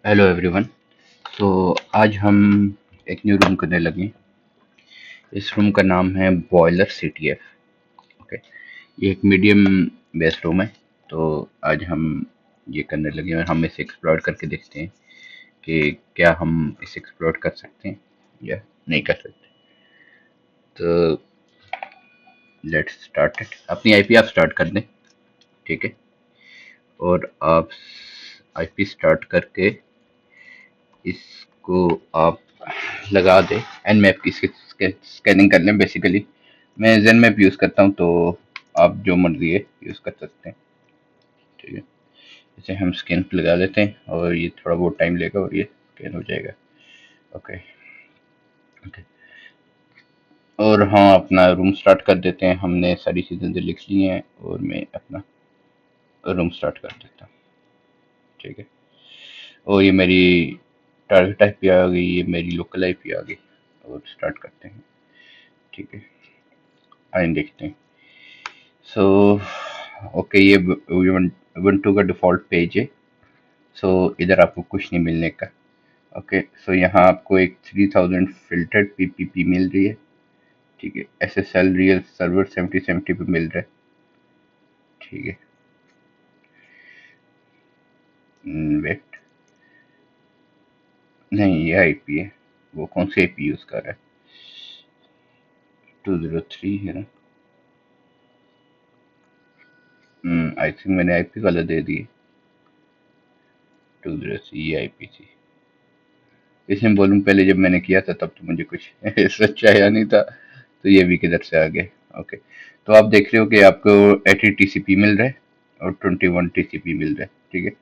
Hello everyone. तो आज हम एक न्यू रूम करने लगे। इस रूम का नाम है बॉयलर सीटीएफ। ओके, ये एक मीडियम बेस रूम है। तो आज हम ये करने लगे और हम इसे एक्सप्लोर करके देखते हैं कि क्या हम इसे एक्सप्लोर कर सकते हैं या नहीं कर सकते। तो लेट्स स्टार्ट इट। अपनी आईपी आप स्टार्ट कर दें, ठीक है। और आप आईपी स्टार्ट करके इसको आप लगा दें। एन मैप की स्कैनिंग कर लें। बेसिकली मैं जेन मैप यूज़ करता हूँ, तो आप जो मर्जी है यूज़ कर सकते हैं, ठीक है। इसे हम स्कैन पे लगा देते हैं और ये थोड़ा बहुत टाइम लेगा और ये स्कैन हो जाएगा। Okay okay. और हाँ, अपना रूम स्टार्ट कर देते हैं। हमने सारी चीज़ें जो लिख ली हैं और मैं अपना रूम स्टार्ट कर देता हूँ, ठीक है। और ये मेरी टारगेट आईपी आ गई, ये मेरी लोकल आईपी आ गई। और स्टार्ट करते हैं, ठीक है। आइए देखते हैं। सो ओके, ये ubuntu का डिफ़ॉल्ट पेज है। सो इधर आपको कुछ नहीं मिलने का। ओके, सो यहाँ आपको एक 3000 फ़िल्टर्ड पीपीपी मिल रही है, ठीक है। एसएसएल रियल सर्वर 7070 पे मिल रहा है, ठीक है। वेट, नहीं ये आईपी है। वो कौन सी आईपी यूज़ कर रहा है? 203 है ना? आई थिंक मैंने आईपी वाला दे दी। 203 ये आईपी थी। इसमें बोलूँ, पहले जब मैंने किया था तब तो मुझे कुछ सच आया नहीं था। तो ये भी किधर से आ गया? ओके, तो आप देख रहे हो कि आपको 80 टीसीपी मिल रहा है और 21 टीसीपी मिल रहा है, ठीक है।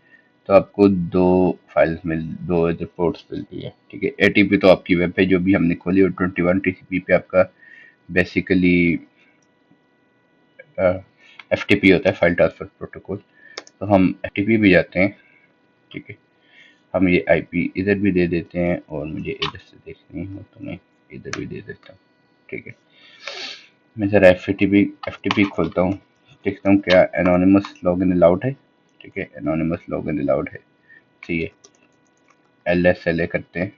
तो आपको दो पोर्ट्स मिल रही है, ठीक है। 80 पे तो आपकी वेब है जो भी हमने खोली, और 21 टीसीपी पे आपका बेसिकली एफटीपी होता है, फाइल ट्रांसफर प्रोटोकॉल। तो हम एफटीपी भी जाते हैं, ठीक है। हम ये आईपी इधर भी दे देते हैं और मुझे इधर से देखनी हो तो मैं इधर भी दे देता हूँ, ठीक है। मैं ज़रा एफ टी पी खोलता हूँ, देखता हूँ क्या एनोनिमस लॉगिन अलाउड है, ठीक है। एनोनिमस लॉगिन अलाउड है, ठीक है। एल एस एल ए करते हैं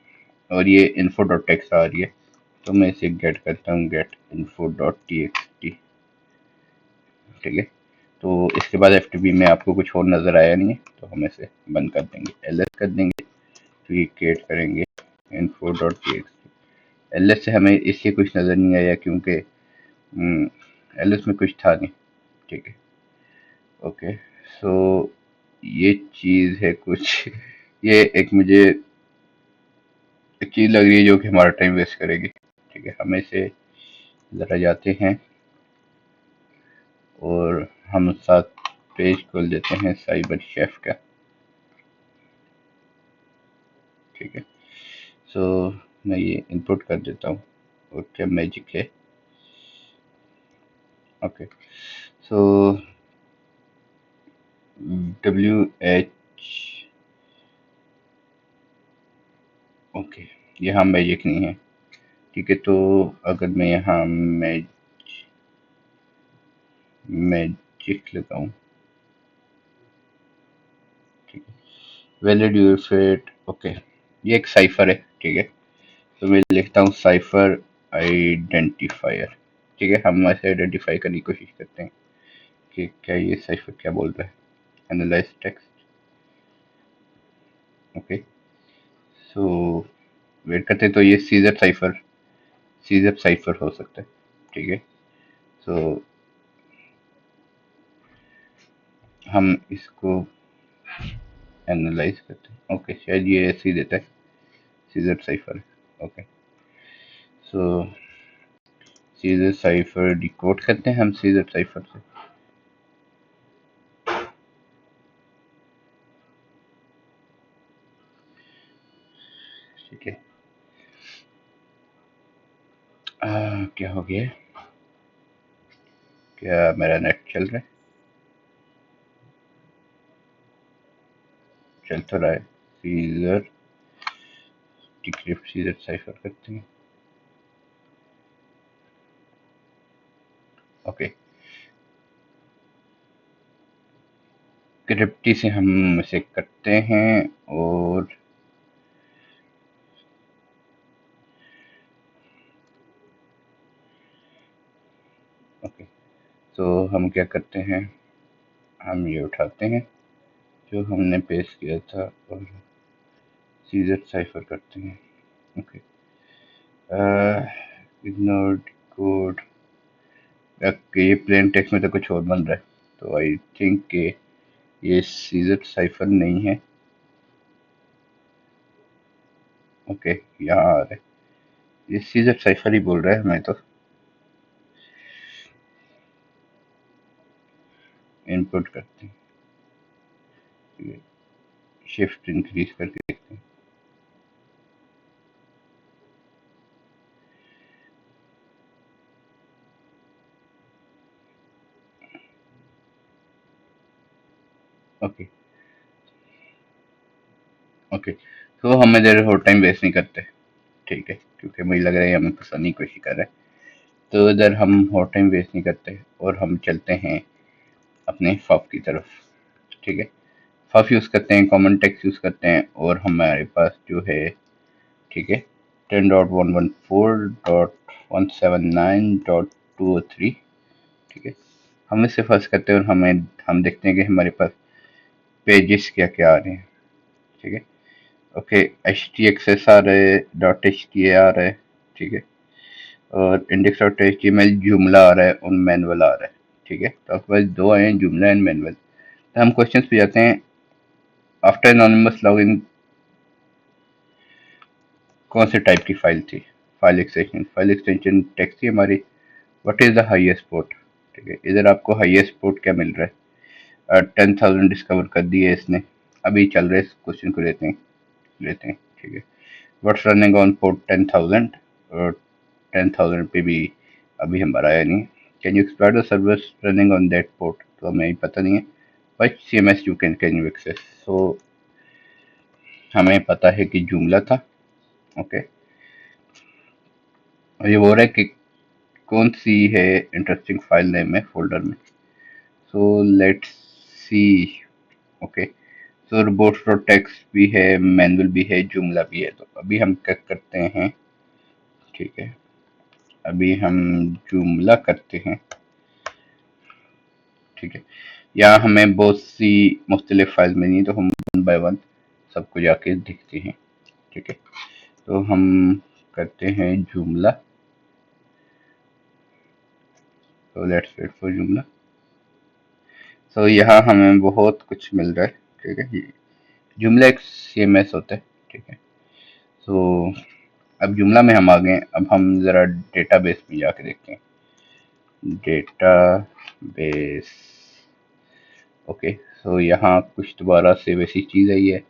और ये इन्फो डॉट टेक्स आ रही है। तो मैं इसे गेट करता हूँ, get info dot t x t, ठीक है। तो इसके बाद एफ टी पी में आपको कुछ और नज़र आया नहीं है, तो हम इसे बंद कर देंगे, एल एस कर देंगे, फिर क्रिएट करेंगे info dot t x T. L S से हमें इसलिए कुछ नज़र नहीं आया क्योंकि एल एस में कुछ था नहीं, ठीक है। ओके, सो ये चीज़ है कुछ ये एक मुझे एक चीज़ लग रही है जो कि हमारा टाइम वेस्ट करेगी, ठीक है। हम इसे ज़रा जाते हैं और हम साथ पेज खोल देते हैं साइबर शेफ का, ठीक है। सो मैं ये इनपुट कर देता हूँ और क्या मैजिक है। ओके, सो WH, ओके, यहाँ मैजिक नहीं है, ठीक है। तो अगर मैं यहाँ मैजिक लगाऊँ, ठीक है। Valid your fate, okay. ये एक साइफर है, ठीक है। तो मैं लिखता हूँ साइफर आइडेंटिफायर, ठीक है। हम ऐसे आइडेंटिफाई करने की कोशिश करते हैं कि क्या ये साइफर क्या बोल रहा है। Analyse text, okay. So wait करते हैं, तो ये सीजर साइफर हो सकता है, ठीक है। सो हम इसको एनालाइज करते हैं, ओके। शायद ये ऐसे ही देता है, सीजर साइफर, ओके। सो सीजर साइफर डिकोड करते हैं हम सीजर साइफर से, ठीक है। क्या हो गया? क्या मेरा नेट चल रहा है? चल तो रहा है। सीजर डिक्रिप्ट सीजर साइफर करते हैं, ओके। क्रिप्टी से हम इसे करते हैं और तो हम क्या करते हैं, हम ये उठाते हैं जो हमने पेस्ट किया था और सीजर साइफर करते हैं। Okay, ignored code. ये प्लेन टेक्स्ट में तो कुछ और बन रहा है, तो आई थिंक कि ये सीजर साइफर नहीं है। ओके, यहाँ आ रहा है, ये सीजर साइफर ही बोल रहा है हमें तो। इनपुट करते हैं, शिफ्ट इंक्रीज करके देखते हैं। ओके ओके, तो हम इधर और टाइम वेस्ट नहीं करते, ठीक है, क्योंकि मुझे लग रहा है हमें फंसाने की कोशिश कर रहे हैं। तो इधर हम और टाइम वेस्ट नहीं करते और हम चलते हैं अपने फॉप की तरफ, ठीक है। फॉप यूज़ करते हैं, कॉमन टेक्स्ट यूज़ करते हैं और हमारे पास जो है, ठीक है, 10.114.179.203, ठीक है। हम इससे फर्स्ट करते हैं और हम देखते हैं कि हमारे पास पेजेस क्या क्या आ रहे हैं, ठीक है। ओके, एच टी एक्सेस आ रहे, डॉट एच टी ए आ रहा है, ठीक है, और index dot h t m l जुमला आ रहा है और मैनुअल आ रहा है, ठीक है। तो आपके पास दो आए हैं, जुमला एंड मैनुअल। तो हम क्वेश्चन पे जाते हैं। आफ्टर एनोनिमस लॉगिन कौन से टाइप की फाइल थी? फाइल एक्सटेंशन टेक्स्ट थी हमारी। What is the highest port, ठीक है। इधर आपको हाईएस्ट पोर्ट क्या मिल रहा है? 10,000 डिस्कवर कर दिए इसने, अभी चल रहे इस क्वेश्चन को लेते हैं, ठीक है। व्हाट्स रनिंग ऑन पोर्ट 10,000, और 10,000 पे भी अभी हमारा आया नहीं। Can you explore the service running on that port, तो हमें ही पता नहीं है। But C M S you can you access, so हमें पता है कि जुमला था। ओके, और ये बोल रहा है कि कौन सी है इंटरेस्टिंग फाइल नेम है फोल्डर में। So let's see. ओके, तो रोबोट डॉट टेक्स्ट भी है, मैनुअल भी है, जुमला भी है। तो अभी हम क्या करते हैं, ठीक है, अभी हम जुमला करते हैं, ठीक है। यहाँ हमें बहुत सी मुख्तलिफ फाइल मिली, तो हम वन बाय वन सबको जाके देखते हैं, ठीक है। तो हम करते हैं जुमला, तो लेट्स वेट फॉर जुमला। तो यहाँ हमें बहुत कुछ मिल रहा है, ठीक है। जुमला एक सीएमएस होता है, ठीक है। तो अब जुमला में हम आ गए, अब हम ज़रा डेटाबेस में जाके देखते हैं। Database, okay. सो यहाँ कुछ दोबारा से वैसी चीज़ आई है।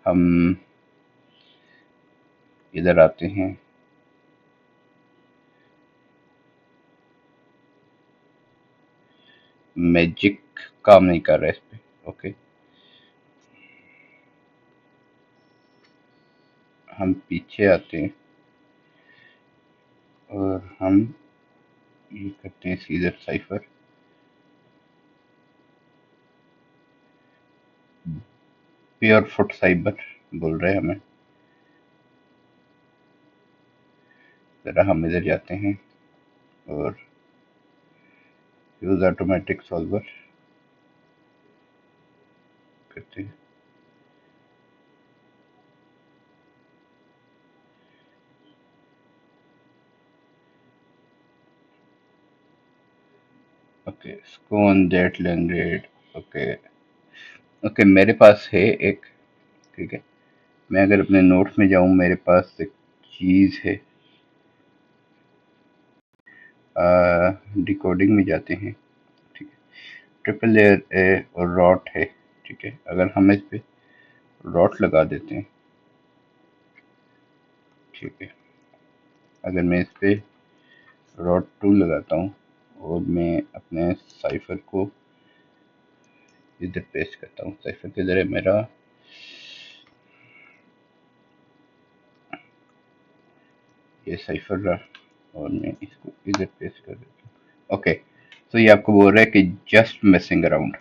हम इधर आते हैं, मैजिक काम नहीं कर रहा है इस पे। ओके, हम पीछे आते हैं और हम ये करते हैं scissor cipher. Pure foot cyber बोल रहे हैं हमें। ज़रा हम इधर जाते हैं और यूज ऑटोमेटिक सॉल्वर करते हैं। Okay, scan that language. Okay okay, मेरे पास है एक, ठीक है। मैं अगर अपने नोट्स में जाऊं, मेरे पास एक चीज़ है, डिकोडिंग में जाते हैं, ठीक है। ट्रिपल लेयर है और रॉट है, ठीक है। अगर हम इस पे रॉट लगा देते हैं, ठीक है। अगर मैं इस पे रॉट 2 लगाता हूँ और मैं अपने साइफर को इधर पेस्ट करता हूँ, साइफर किधर है मेरा? ये साइफर रहा, और मैं इसको इधर पेस्ट कर देता हूँ। ओके, तो ये आपको बोल रहा है कि जस्ट मेसिंग अराउंड।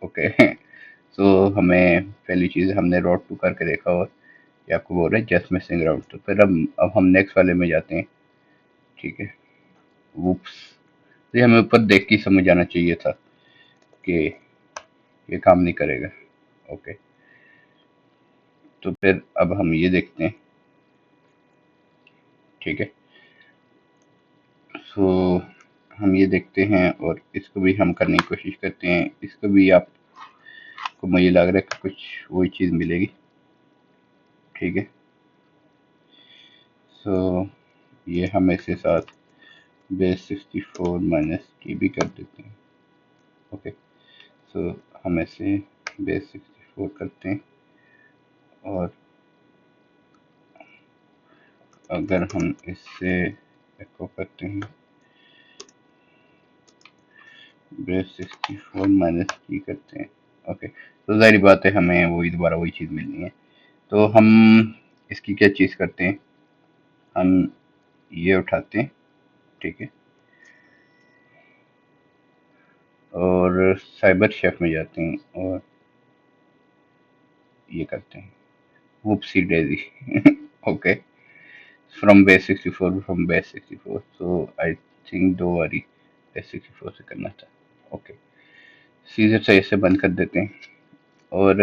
ओके, तो हमें पहली चीज़ हमने रॉट 2 करके देखा और ये आपको बोल रहा है जस्ट मिसिंग अराउंड। तो फिर अब हम नेक्स्ट वाले में जाते हैं, ठीक है। वुप्स, तो ये हमें ऊपर देख के समझ आना चाहिए था कि ये काम नहीं करेगा। ओके, तो फिर अब हम ये देखते हैं, ठीक है। सो हम ये देखते हैं और इसको भी हम करने की कोशिश करते हैं। इसको भी आपको मुझे लग रहा है कि कुछ वही चीज़ मिलेगी, ठीक है। सो ये हम इसके साथ बेस 64 माइनस की भी कर देते हैं। ओके, सो हम ऐसे बेस 64 करते हैं और अगर हम इससे एको करते हैं बेस 64 माइनस की करते हैं। ओके, तो जाहिर बात है हमें वही दोबारा वही चीज़ मिलनी है। तो हम इसकी क्या चीज़ करते हैं, हम ये उठाते हैं, ठीक है, और साइबर शेफ में जाते हैं और ये करते हैं वुपसी डेजी। Okay, from base 64, from base 64। So I think दो बारी बेस 64 से करना था। ओके, सीजर से इसे बंद कर देते हैं और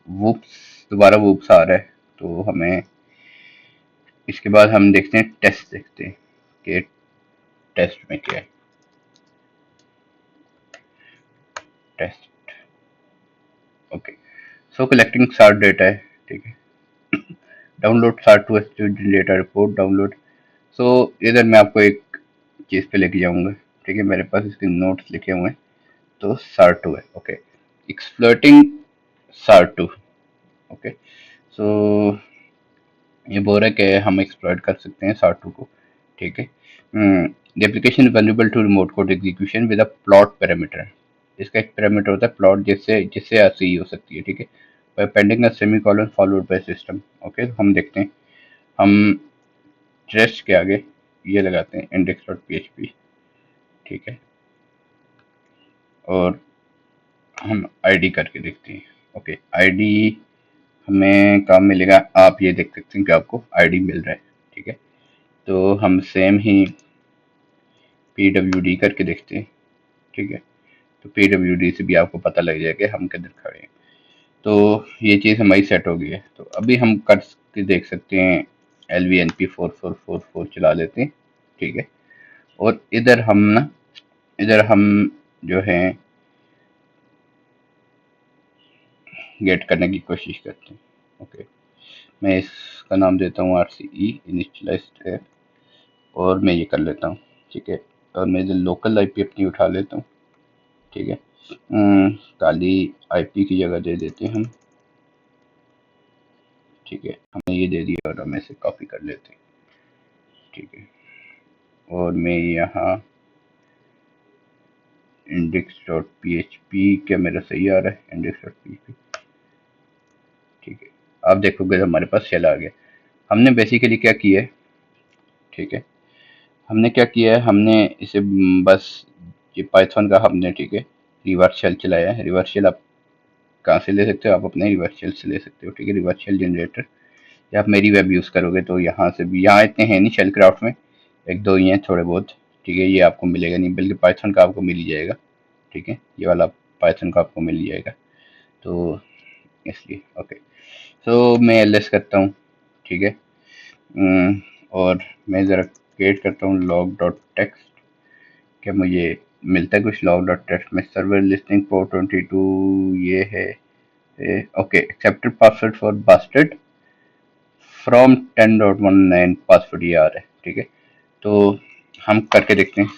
वुप्स दोबारा वुप्स आ रहा है, तो हमें इसके बाद हम देखते हैं टेस्ट, देखते हैं कि टेस्ट में क्या है। टेस्ट, ओके, सो कलेक्टिंग सार डेटा है, ठीक है। डाउनलोड सार टू डेटा रिपोर्ट डाउनलोड। सो इधर मैं आपको एक चीज़ पे लेके जाऊंगा, ठीक है। मेरे पास इसके नोट्स लिखे हुए हैं, तो सार टू है। ओके, एक्सप्लोइटिंग सार टू। ओके, सो ये बोल रहा है कि हम एक्सप्लॉइट कर सकते हैं सार टू को, ठीक है। The application vulnerable to remote code execution with a plot parameter. इसका एक पैरामीटर होता है प्लॉट, जिससे जिससे ऐसी हो सकती है, ठीक है। By pending a semicolon followed by system. Okay, हम देखते हैं, हम टेस्ट के आगे ये लगाते हैं इंडेक्स डॉट php, ठीक है, और हम आईडी करके देखते हैं। ओके, आईडी हमें काम मिलेगा, आप ये देख सकते हैं कि आपको आईडी मिल रहा है, ठीक है। तो हम सेम ही pwd करके देखते हैं, ठीक है। तो pwd से भी आपको पता लग जाएगा कि हम किधर खड़े हैं। तो ये चीज़ हमारी सेट हो गई है। तो अभी हम कर के देख सकते हैं, LVNP4444 चला लेते हैं, ठीक है। और इधर हम जो है गेट करने की कोशिश करते हैं। ओके, मैं इसका नाम देता हूँ RCE इनिशियलाइज्ड ऐप, और मैं ये कर लेता हूँ, ठीक है। और मैं इधर लोकल आईपी अपनी उठा लेता हूँ, ठीक है। काली आईपी की जगह दे देते हैं हम, ठीक है। हमने ये दे दिया और हम इसे कॉपी कर लेते हैं, ठीक है। और मैं यहाँ इंडेक्स डॉट php, क्या मेरा सही आ रहा है, इंडेक्स डॉट php, ठीक है। आप देखोगे हमारे पास शेल आ गया। हमने बेसिकली क्या किया है, ठीक है, हमने क्या किया है, हमने इसे बस ये पाइथन का हमने, ठीक है, रिवर्स शेल चलाया है। रिवर्स शेल आप कहाँ से ले सकते हो, आप अपने रिवर्स शेल से ले सकते हो, ठीक है। रिवर्स शेल जनरेटर, या आप मेरी वेब यूज़ करोगे तो यहाँ से भी, यहाँ इतने हैं नहीं शेल क्राफ्ट में, एक दो ही हैं थोड़े बहुत, ठीक है। ये आपको मिलेगा नहीं, बल्कि पाइथन का आपको मिल ही जाएगा, ठीक है। ये वाला पाइथन का आपको मिल जाएगा, तो इसलिए ओके। सो मैं एलएस करता हूँ, ठीक है। और मैं ज़रा क्रिएट करता हूँ लॉग डॉट टेक्स्ट, क्या मुझे मिलता है कुछ लॉग डॉट टेक्स्ट में। सर्वर लिस्टिंग 422 ये है, okay, accepted password for bastard from 10.19 password ये आ रहा है, ठीक है। तो हम करके देखते हैं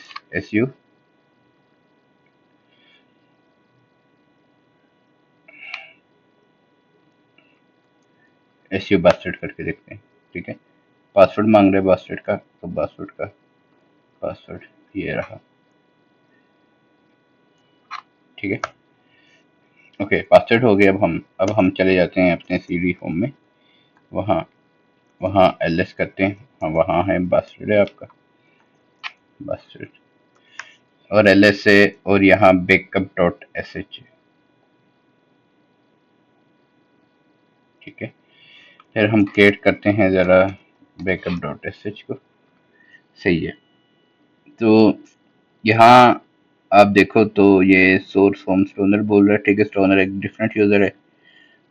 एसयू बास्टर्ड करके देखते हैं, ठीक है। पासवर्ड मांग रहे हैं बास्टर्ड का, तो बास्टर्ड का पासवर्ड ये रहा, ठीक है। ओके, पासवर्ड हो गया। अब हम चले जाते हैं अपने CD होम में, वहाँ वहाँ एलएस करते हैं। हाँ, वहाँ है बास्टर्ड है आपका बास्टर्ड, और एलएस है, और यहाँ बैकअप डॉट sh, ठीक है। फिर हम क्रिएट करते हैं ज़रा बैकअप डॉट sh को, सही है। तो यहाँ आप देखो तो ये सोर्स होम स्टोनर बोल रहा है, ठीक है, स्टोनर एक डिफरेंट यूजर है,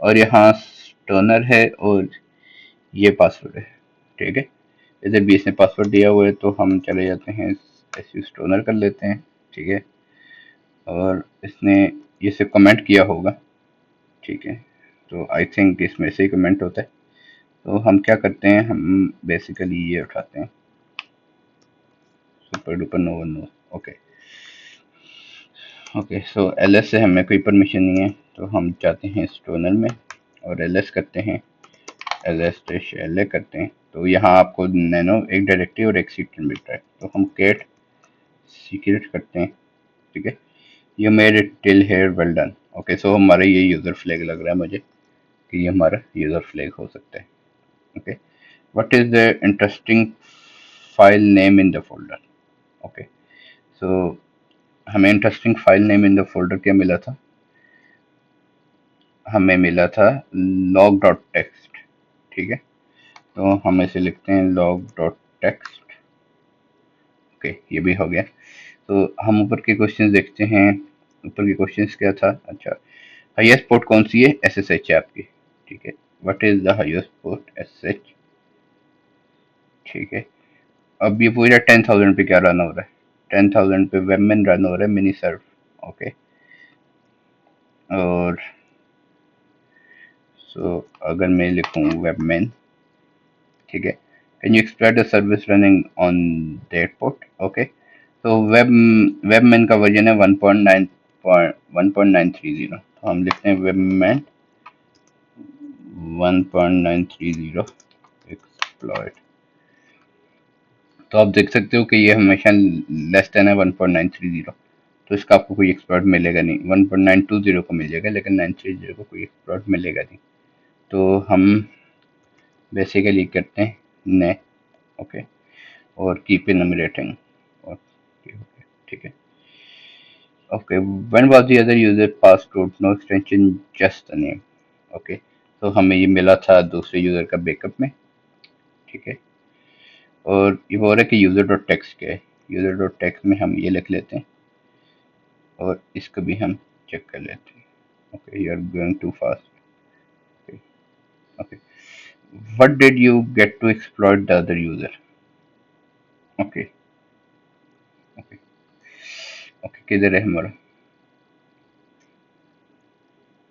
और यहाँ स्टोनर है और ये पासवर्ड है, ठीक है। इधर भी इसने पासवर्ड दिया हुआ है, तो हम चले जाते हैं ऐसे स्टोनर कर लेते हैं, ठीक है। और इसने ये से कमेंट किया होगा, ठीक है, तो आई थिंक इसमें से ही कमेंट होता है। तो हम क्या करते हैं, हम बेसिकली ये उठाते हैं super duper no one no, okay okay. So LS से हमें कोई परमिशन नहीं है, तो हम जाते हैं स्टोनर में और एलएस करते हैं, एलएस एल करते हैं। तो यहाँ आपको नैनो एक डायरेक्टरी और एक सीक्रेट मिलता है, तो हम कैट सीक्रेट करते हैं, ठीक है। You made it till here well done, okay. So हमारा ये यूज़र फ्लैग लग रहा है मुझे कि ये हमारा यूज़र फ्लैग हो सकता है, okay. What is the interesting file name in the folder, okay. So हमें interesting file name in the folder क्या मिला था, हमें मिला था log डॉट टेक्स्ट, ठीक है। तो हम इसे लिखते हैं log डॉट टेक्स्ट, ओके, ये भी हो गया। तो हम ऊपर के क्वेश्चंस देखते हैं, ऊपर के क्वेश्चंस क्या था, अच्छा, हाईएस्ट पोर्ट कौन सी है, एसएसएच है आपकी, ठीक है। What is the highest port, SSH, ठीक है। अब ये पूरा 10,000 पे क्या रन हो रहा है, 10,000 पे वेबमेन रन हो रहा है, मिनी सर्फ, ओके। और अगर मैं लिखूं वेबमेन, ठीक है, can you explore the service running on that port, okay. तो वेबमैन का वर्जन है 1.930, तो हम लिखते हैं वेबमैन 1.930 एक्सप्लॉइट। तो आप देख सकते हो कि ये हमेशा लेस देन है 1.930, तो इसका आपको कोई एक्सप्लॉइट मिलेगा नहीं। 1.920 को मिल जाएगा, लेकिन 930 को कोई एक्सप्लॉइट मिलेगा नहीं। तो हम बेसिकली करते हैं ने, ओके, और कीप इनमरेटिंग, और ठीक है, okay. When was the other user password, no extension, just the name, okay. तो हमें ये मिला था दूसरे यूजर का बैकअप में, ठीक है। और ये बोल रहा है कि यूजर डॉट टेक्स्ट क्या है, यूजर डॉट टेक्स्ट में हम ये लिख लेते हैं और इसको भी हम चेक कर लेते हैं, okay. You are going too fast, okay. What did you get to exploit the other user, okay okay okay, किधर है हमारा,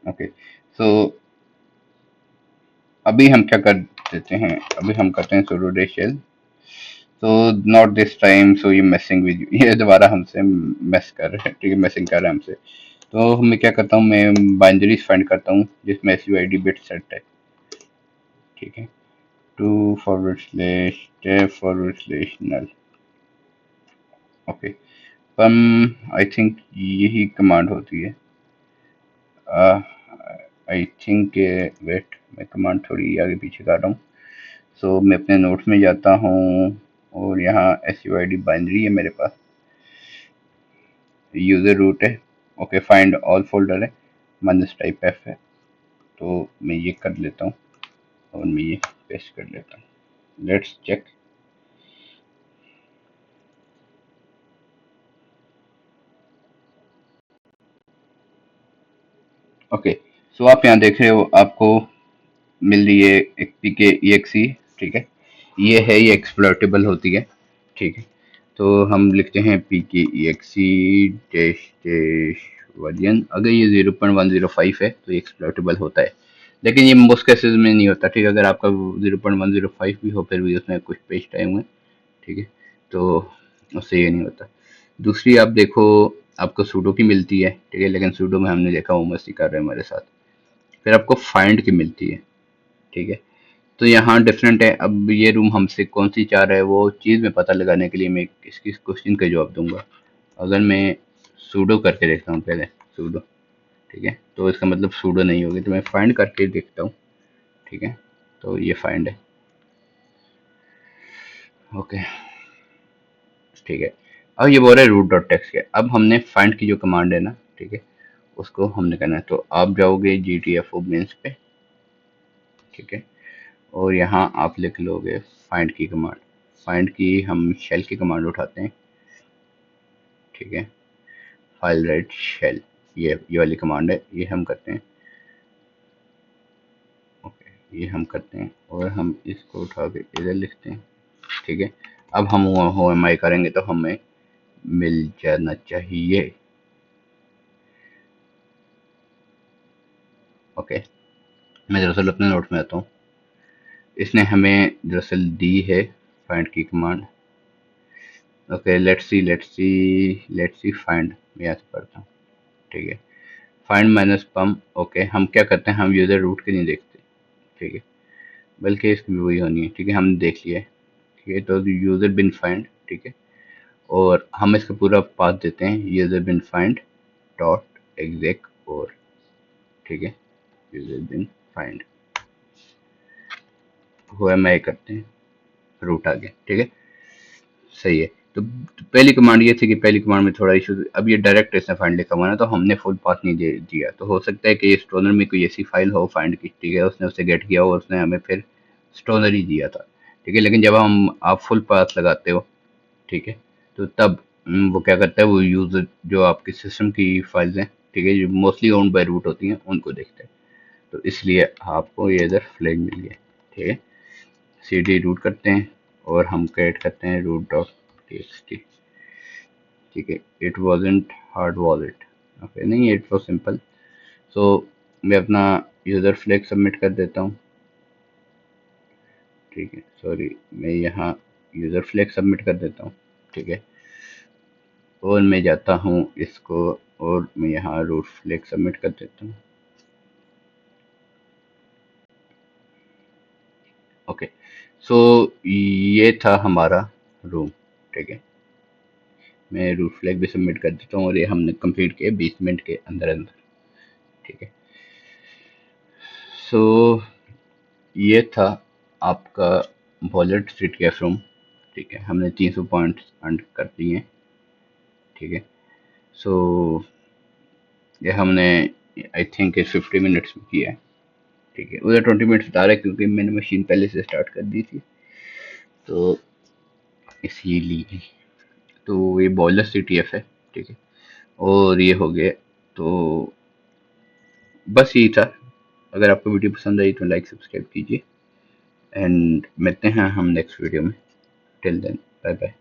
ओके। सो अभी हम क्या कर देते हैं, अभी हम करते हैं sudo dash shell, तो not this time, so you मैसिंग with you, ये दोबारा हमसे मैस कर रहे हैं, ठीक है, मैसिंग कर रहा है हमसे। तो मैं क्या करता हूँ, मैं बाइनरीज फाइंड करता हूँ जिसमें s u i d bit set है, ठीक है। टू फॉरवर्ड स्लैश टेप फॉरवर्ड स्लैश नल, ओके। हम आई थिंक यही कमांड होती है, आई थिंक, वेट, मैं कमांड थोड़ी आगे पीछे कर रहा हूँ। सो मैं अपने नोट्स में जाता हूँ और यहाँ S u i D binary है मेरे पास, यूज़र रूट है, ओके, फाइंड ऑल फोल्डर है, माइनस टाइप एफ है, तो मैं ये कर लेता हूँ और मैं ये पेस्ट कर लेता हूँ, लेट्स चेक, ओके। सो आप यहाँ देख रहे हो, आपको मिल रही है एक पी के ई एक्स ई, ठीक है, ये एक्सप्लॉइटेबल होती है, ठीक है। तो हम लिखते हैं P K E X E dash dash version, अगर ये 0.105 है तो ये एक्सप्लॉइटेबल होता है, लेकिन ये मोस्ट केसेस में नहीं होता, ठीक है। अगर आपका 0.105 भी हो फिर भी उसमें कुछ पेज टाइम हुए, ठीक है, तो उससे ये नहीं होता। दूसरी आप देखो, आपको सूडो की मिलती है, ठीक है, लेकिन सूडो में हमने देखा वो मस्ती कर रहे हैं हमारे साथ। फिर आपको फाइंड की मिलती है, ठीक है। तो यहाँ डिफरेंट है, अब ये रूम हमसे कौन सी चाह रहा है वो चीज़ में पता लगाने के लिए मैं इसकी क्वेश्चन का जवाब दूंगा। अगर मैं सूडो करके देखता हूँ पहले, सूडो, ठीक है, तो इसका मतलब सूडो नहीं होगी, तो मैं फाइंड करके देखता हूँ, ठीक है। तो ये फाइंड है, ओके, ठीक है। अब ये बोल रहा है रूट डॉट टेक्स्ट के, अब हमने फाइंड की जो कमांड है ना, ठीक है, उसको हमने करना है। तो आप जाओगे जी टी एफ ओ मेन्स पे, ठीक है, और यहाँ आप लिख लोगे फाइंड की कमांड, फाइंड की हम शेल की कमांड उठाते हैं, ठीक है। फाइल राइट शेल, ये वाली कमांड है, ये हम करते हैं। ओके, ये हम करते हैं और हम इसको उठा के इधर लिखते हैं। ठीक है, अब हम हो एम आई करेंगे तो हमें मिल जाना चाहिए। ओके, मैं दरअसल अपने नोट में आता हूँ। इसने हमें दरअसल दी है फाइंड की command. Okay, let's see find, मैं यहाँ से पढ़ता हूँ। ठीक है, फाइंड माइनस पम। ओके, हम क्या करते हैं, हम यूज़र रूट के नहीं देखते। ठीक है, बल्कि इसकी भी वही होनी है। ठीक है, हमने देख लिया है। ठीक है, तो यूज़र बिन फाइंड। ठीक है, और हम इसका पूरा पाथ देते हैं, यूज़र बिन फाइंड डॉट एग्जेक और। ठीक है, यूज़र बिन फाइंड हो एम आई करते हैं, रूट आ गया। ठीक है, सही है। तो पहली कमांड ये थी कि पहली कमांड में थोड़ा इशू। अब ये डायरेक्ट इसने फाइंड लिखा हुआ है ना, तो हमने फुल पाथ नहीं दे दिया। तो हो सकता है कि ये स्टोनर में कोई ऐसी फाइल हो फाइंड की। ठीक है, उसने उसे गेट किया और उसने हमें फिर स्टोनर ही दिया था। ठीक है, लेकिन जब आप फुल पाथ लगाते हो, ठीक है, तो तब वो क्या करता है, वो यूजर जो आपके सिस्टम की फाइल्स हैं, ठीक है, जो मोस्टली ओन्ड बाय रूट होती हैं, उनको देखता है। तो इसलिए आपको ये इधर फ्लैग मिल गया। ठीक है, सी डी रूट करते हैं और हम क्रिएट करते हैं रूट डॉट टी। ठीक है, it wasn't hard was it. Okay, नहीं, इट वॉज सिंपल। सो मैं अपना यूज़र फ्लैग सबमिट कर देता हूँ। ठीक है, सॉरी, मैं यहाँ यूज़र फ्लैग सबमिट कर देता हूँ। ठीक है, और मैं जाता हूँ इसको और मैं यहाँ रूट फ्लैग सबमिट कर देता हूँ। ओके, सो ये था हमारा रूम। ठीक है, मैं रूट फ्लैग भी सबमिट कर देता हूँ और ये हमने कंप्लीट किया 20 मिनट के अंदर अंदर। ठीक है, सो ये था आपका वॉलेट स्ट्रीट कैफ रूम। ठीक है, हमने 300 पॉइंट्स अर्न कर दिए हैं। ठीक है, सो ये हमने आई थिंक 50 मिनट्स में किया है। ठीक है, उधर 20 मिनट्स बता रहा है क्योंकि मैंने मशीन पहले से स्टार्ट कर दी थी, तो इसीलिए। तो ये बॉयलर सी टी एफ है। ठीक है, और ये हो गया। तो बस यही था। अगर आपको वीडियो पसंद आई तो लाइक सब्सक्राइब कीजिए एंड मिलते हैं हम नेक्स्ट वीडियो में। Till then, bye bye.